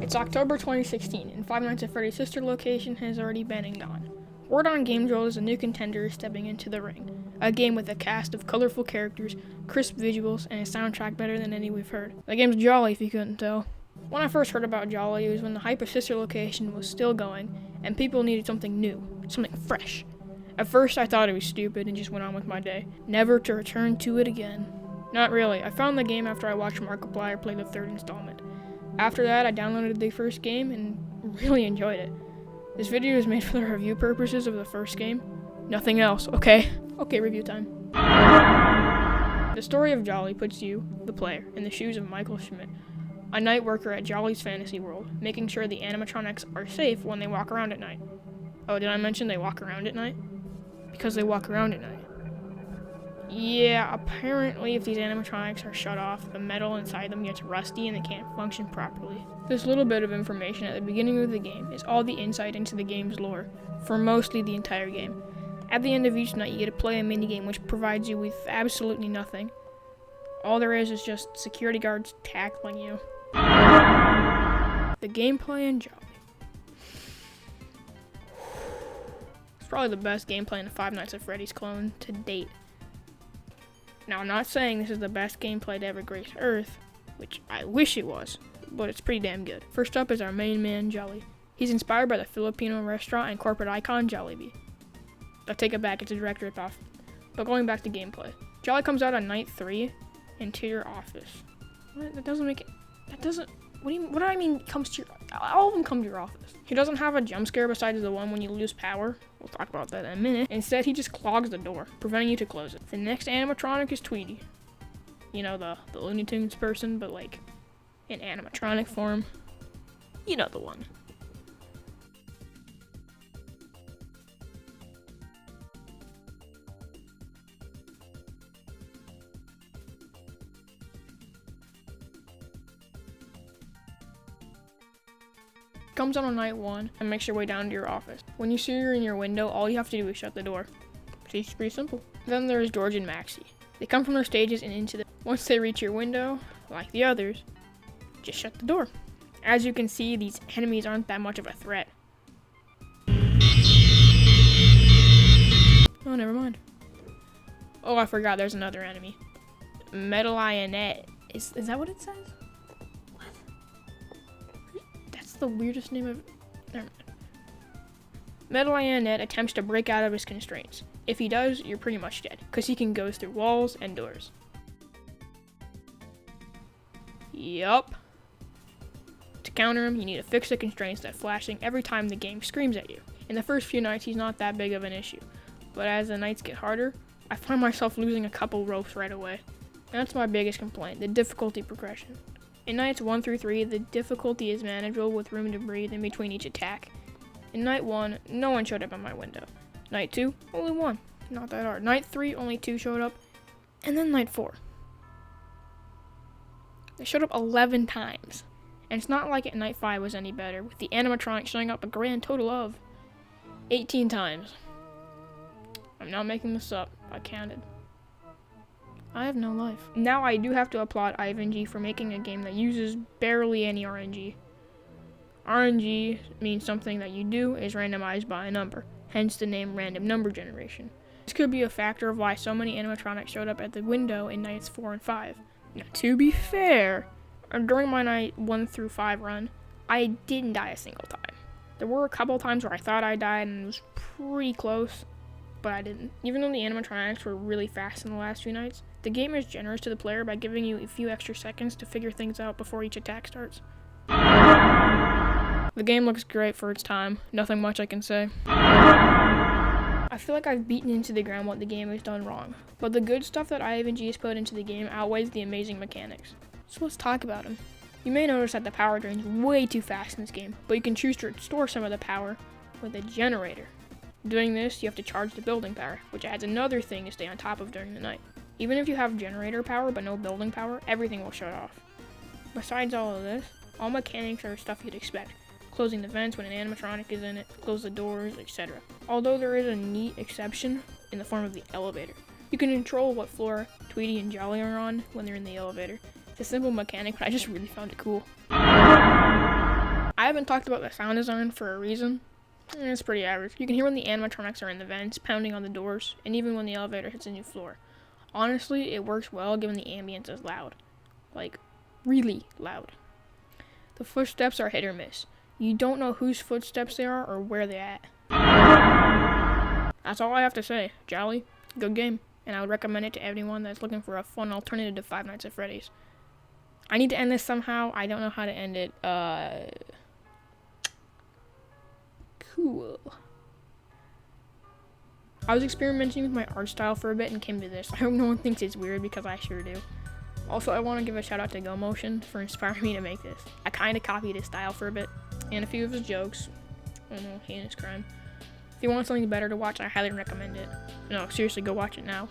It's October 2016, and Five Nights at Freddy's sister location has already been and gone. Word on Game Jolt is a new contender stepping into the ring. A game with a cast of colorful characters, crisp visuals, and a soundtrack better than any we've heard. The game's Jolly, if you couldn't tell. When I first heard about Jolly, it was when the hype of sister location was still going, and people needed something new, something fresh. At first, I thought it was stupid and just went on with my day, never to return to it again. Not really. I found the game after I watched Markiplier play the third installment. After that, I downloaded the first game and really enjoyed it. This video is made for the review purposes of the first game. Nothing else, okay? Okay, review time. The story of Jolly puts you, the player, in the shoes of Michael Schmidt, a night worker at Jolly's fantasy world, making sure the animatronics are safe when they walk around at night. Oh, did I mention they walk around at night? Because they walk around at night. Yeah, apparently if these animatronics are shut off, the metal inside them gets rusty and they can't function properly. This little bit of information at the beginning of the game is all the insight into the game's lore, for mostly the entire game. At the end of each night, you get to play a minigame which provides you with absolutely nothing. All there is just security guards tackling you. The gameplay in Jolly. It's probably the best gameplay in the Five Nights at Freddy's clone to date. Now, I'm not saying this is the best gameplay to ever grace Earth, which I wish it was, but it's pretty damn good. First up is our main man, Jolly. He's inspired by the Filipino restaurant and corporate icon, Jollibee. I'll take it back, it's a direct ripoff. But going back to gameplay. Jolly comes out on night 3 into your office. What? That doesn't make it... That doesn't... What do I mean comes to your... All of them come to your office. He doesn't have a jump scare besides the one when you lose power. We'll talk about that in a minute. Instead, he just clogs the door, preventing you to close it. The next animatronic is Tweety. You know, the Looney Tunes person, but like in animatronic form. You know the one. Comes out on night 1 and makes your way down to your office. When you see her in your window, all you have to do is shut the door. It's pretty simple. Then there's George and Maxie. They come from their stages and into the... Once they reach your window, like the others, just shut the door. As you can see, these enemies aren't that much of a threat. Oh, never mind. Oh, I forgot there's another enemy. Metal Lionette. Is that what it says? The weirdest name of... Never mind. Metal Lionette attempts to break out of his constraints. If he does, you're pretty much dead, because he can go through walls and doors. Yup. To counter him, you need to fix the constraints that flashing every time the game screams at you. In the first few nights, he's not that big of an issue, but as the nights get harder, I find myself losing a couple ropes right away. And that's my biggest complaint, the difficulty progression. In nights 1 through 3, the difficulty is manageable with room to breathe in between each attack. In night 1, no one showed up at my window. Night 2, only 1. Not that hard. Night 3, only 2 showed up. And then night 4. They showed up 11 times. And it's not like at night 5 was any better, with the animatronics showing up a grand total of 18 times. I'm not making this up. I counted. I have no life. Now I do have to applaud Ivan G for making a game that uses barely any RNG. RNG means something that you do is randomized by a number, hence the name random number generation. This could be a factor of why so many animatronics showed up at the window in nights 4 and 5. Now, to be fair, during my night 1 through 5 run, I didn't die a single time. There were a couple times where I thought I died and it was pretty close, but I didn't. Even though the animatronics were really fast in the last few nights, the game is generous to the player by giving you a few extra seconds to figure things out before each attack starts. The game looks great for its time. Nothing much I can say. I feel like I've beaten into the ground what the game has done wrong, but the good stuff that Ivan G has put into the game outweighs the amazing mechanics. So let's talk about them. You may notice that the power drains way too fast in this game, but you can choose to store some of the power with a generator. Doing this, you have to charge the building power, which adds another thing to stay on top of during the night. Even if you have generator power but no building power, everything will shut off. Besides all of this, all mechanics are stuff you'd expect. Closing the vents when an animatronic is in it, close the doors, etc. Although there is a neat exception in the form of the elevator. You can control what floor Tweety and Jolly are on when they're in the elevator. It's a simple mechanic, but I just really found it cool. I haven't talked about the sound design for a reason. It's pretty average. You can hear when the animatronics are in the vents, pounding on the doors, and even when the elevator hits a new floor. Honestly, it works well given the ambience is loud. Like, really loud. The footsteps are hit or miss. You don't know whose footsteps they are or where they're at. That's all I have to say. Jolly, good game, and I would recommend it to anyone that's looking for a fun alternative to Five Nights at Freddy's. I need to end this somehow. I don't know how to end it. Cool. I was experimenting with my art style for a bit and came to this. I hope no one thinks it's weird because I sure do. Also, I want to give a shout out to Go Motion for inspiring me to make this. I kind of copied his style for a bit, and a few of his jokes. I don't know, heinous crime. If you want something better to watch, I highly recommend it. No, seriously, go watch it now.